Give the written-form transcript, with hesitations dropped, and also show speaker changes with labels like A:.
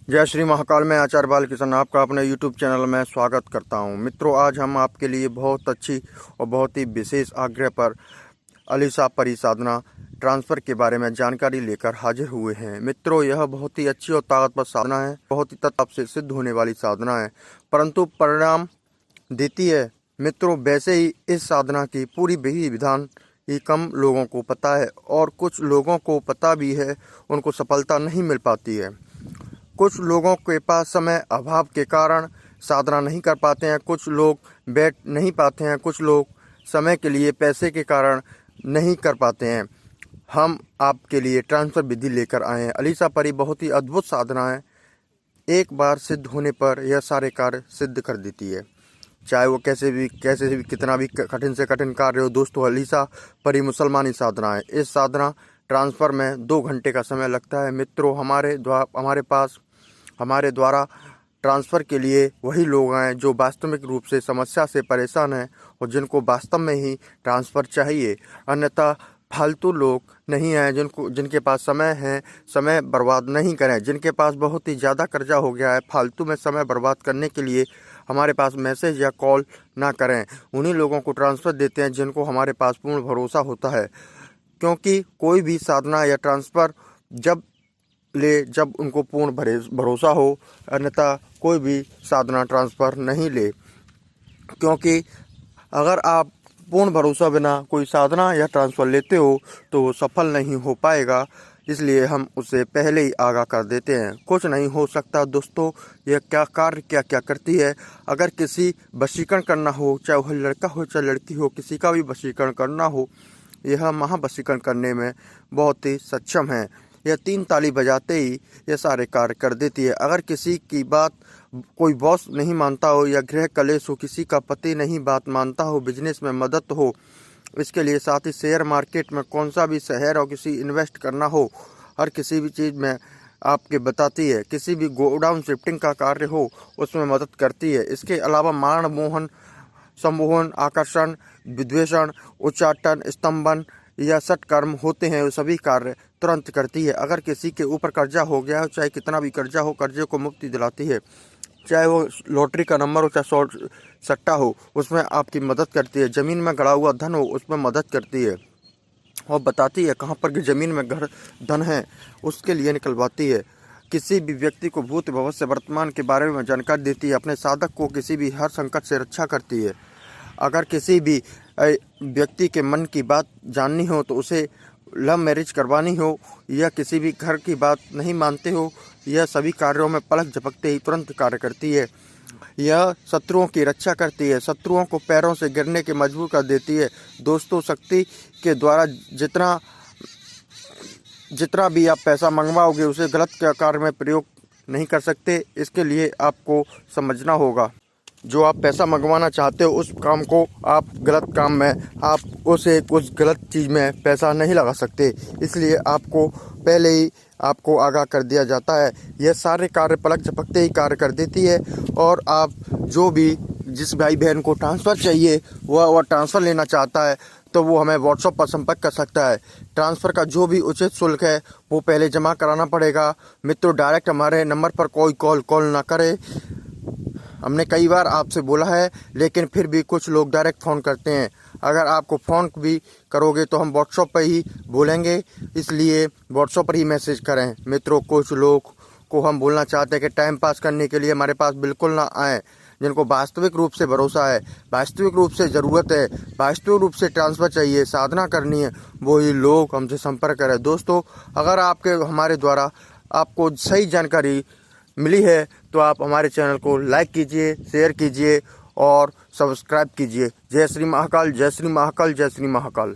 A: जय श्री महाकाल। मैं आचार्य बालकिशन आपका अपने यूट्यूब चैनल में स्वागत करता हूं। मित्रों, आज हम आपके लिए बहुत अच्छी और बहुत ही विशेष आग्रह पर अलीसा परी साधना ट्रांसफ़र के बारे में जानकारी लेकर हाजिर हुए हैं। मित्रों, यह बहुत ही अच्छी और ताकतवर साधना है, बहुत ही तत्व से सिद्ध होने वाली साधना है, परंतु परिणाम देती है। मित्रों, वैसे ही इस साधना की पूरी विधि विधान ही कम लोगों को पता है और कुछ लोगों को पता भी है, उनको सफलता नहीं मिल पाती है। कुछ लोगों के पास समय अभाव के कारण साधना नहीं कर पाते हैं, कुछ लोग बैठ नहीं पाते हैं, कुछ लोग समय के लिए पैसे के कारण नहीं कर पाते हैं। हम आपके लिए ट्रांसफ़र विधि लेकर आए हैं। अलीसा परी बहुत ही अद्भुत साधना है। एक बार सिद्ध होने पर यह सारे कार्य सिद्ध कर देती है, चाहे वो कैसे भी कितना भी कठिन से कठिन कार्य हो। दोस्तों, अलीसा परी मुसलमानी साधना है। इस साधना ट्रांसफ़र में 2 घंटे का समय लगता है। मित्रों, हमारे द्वारा ट्रांसफ़र के लिए वही लोग आए जो वास्तविक रूप से समस्या से परेशान हैं और जिनको वास्तव में ही ट्रांसफ़र चाहिए। अन्यथा फालतू लोग नहीं हैं जिनके पास समय है, समय बर्बाद नहीं करें। जिनके पास बहुत ही ज़्यादा कर्जा हो गया है, फालतू में समय बर्बाद करने के लिए हमारे पास मैसेज या कॉल ना करें। उन्हीं लोगों को ट्रांसफ़र देते हैं जिनको हमारे पास पूर्ण भरोसा होता है, क्योंकि कोई भी साधना या ट्रांसफ़र जब उनको पूर्ण भरोसा हो, अन्यथा कोई भी साधना ट्रांसफ़र नहीं ले। क्योंकि अगर आप पूर्ण भरोसा बिना कोई साधना या ट्रांसफ़र लेते हो तो वो सफल नहीं हो पाएगा, इसलिए हम उसे पहले ही आगाह कर देते हैं। कुछ नहीं हो सकता। दोस्तों, यह क्या क्या करती है। अगर किसी वशीकरण करना हो, चाहे वह लड़का हो चाहे लड़की हो, किसी का भी वशीकरण करना हो, यह महावशीकरण करने में बहुत ही सक्षम है। यह 3 ताली बजाते ही यह सारे कार्य कर देती है। अगर किसी की बात कोई बॉस नहीं मानता हो या गृह कलेश हो, किसी का पति नहीं बात मानता हो, बिजनेस में मदद हो, इसके लिए साथ ही शेयर मार्केट में कौन सा भी शहर और किसी इन्वेस्ट करना हो, हर किसी भी चीज़ में आपके बताती है। किसी भी गोडाउन शिफ्टिंग का कार्य हो, उसमें मदद करती है। इसके अलावा मारण, मोहन, सम्मोहन, आकर्षण, विद्वेषण, उच्चाटन, स्तंभन या सत्कर्म होते हैं, वो सभी कार्य तुरंत करती है। अगर किसी के ऊपर कर्जा हो गया हो, चाहे कितना भी कर्जा हो, कर्जे को मुक्ति दिलाती है। चाहे वो लॉटरी का नंबर हो, चाहे शॉर्ट सट्टा हो, उसमें आपकी मदद करती है। ज़मीन में गड़ा हुआ धन हो, उसमें मदद करती है और बताती है कहाँ पर ज़मीन में घर धन है, उसके लिए निकलवाती है। किसी भी व्यक्ति को भूत भविष्य वर्तमान के बारे में जानकारी देती है। अपने साधक को किसी भी हर संकट से रक्षा करती है। अगर किसी भी व्यक्ति के मन की बात जाननी हो तो उसे लव मैरिज करवानी हो या किसी भी घर की बात नहीं मानते हो, यह सभी कार्यों में पलक झपकते ही तुरंत कार्य करती है। यह शत्रुओं की रक्षा करती है, शत्रुओं को पैरों से गिरने के मजबूर कर देती है। दोस्तों, शक्ति के द्वारा जितना भी आप पैसा मंगवाओगे उसे गलत कार्य में प्रयोग नहीं कर सकते। इसके लिए आपको समझना होगा, जो आप पैसा मंगवाना चाहते हो उस काम को आप गलत काम में, आप उसे कुछ गलत चीज़ में पैसा नहीं लगा सकते। इसलिए आपको पहले ही आपको आगाह कर दिया जाता है। यह सारे कार्य पलक झपकते ही कार्य कर देती है और आप जिस भाई बहन को ट्रांसफ़र चाहिए, वह ट्रांसफ़र लेना चाहता है, तो वो हमें व्हाट्सएप पर संपर्क कर सकता है। ट्रांसफ़र का जो भी उचित शुल्क है वो पहले जमा कराना पड़ेगा। मित्रों, डायरेक्ट हमारे नंबर पर कोई कॉल ना करे। हमने कई बार आपसे बोला है, लेकिन फिर भी कुछ लोग डायरेक्ट फ़ोन करते हैं। अगर आपको फ़ोन भी करोगे तो हम व्हाट्सएप पर ही बोलेंगे, इसलिए व्हाट्सएप पर ही मैसेज करें। मित्रों, कुछ लोग को हम बोलना चाहते हैं कि टाइम पास करने के लिए हमारे पास बिल्कुल ना आएँ। जिनको वास्तविक रूप से भरोसा है, वास्तविक रूप से ज़रूरत है, वास्तविक रूप से ट्रांसफ़र चाहिए, साधना करनी है, वही लोग हमसे संपर्क करें। दोस्तों, अगर हमारे द्वारा आपको सही जानकारी मिली है तो आप हमारे चैनल को लाइक कीजिए, शेयर कीजिए और सब्सक्राइब कीजिए। जय श्री महाकाल, जय श्री महाकाल, जय श्री महाकाल।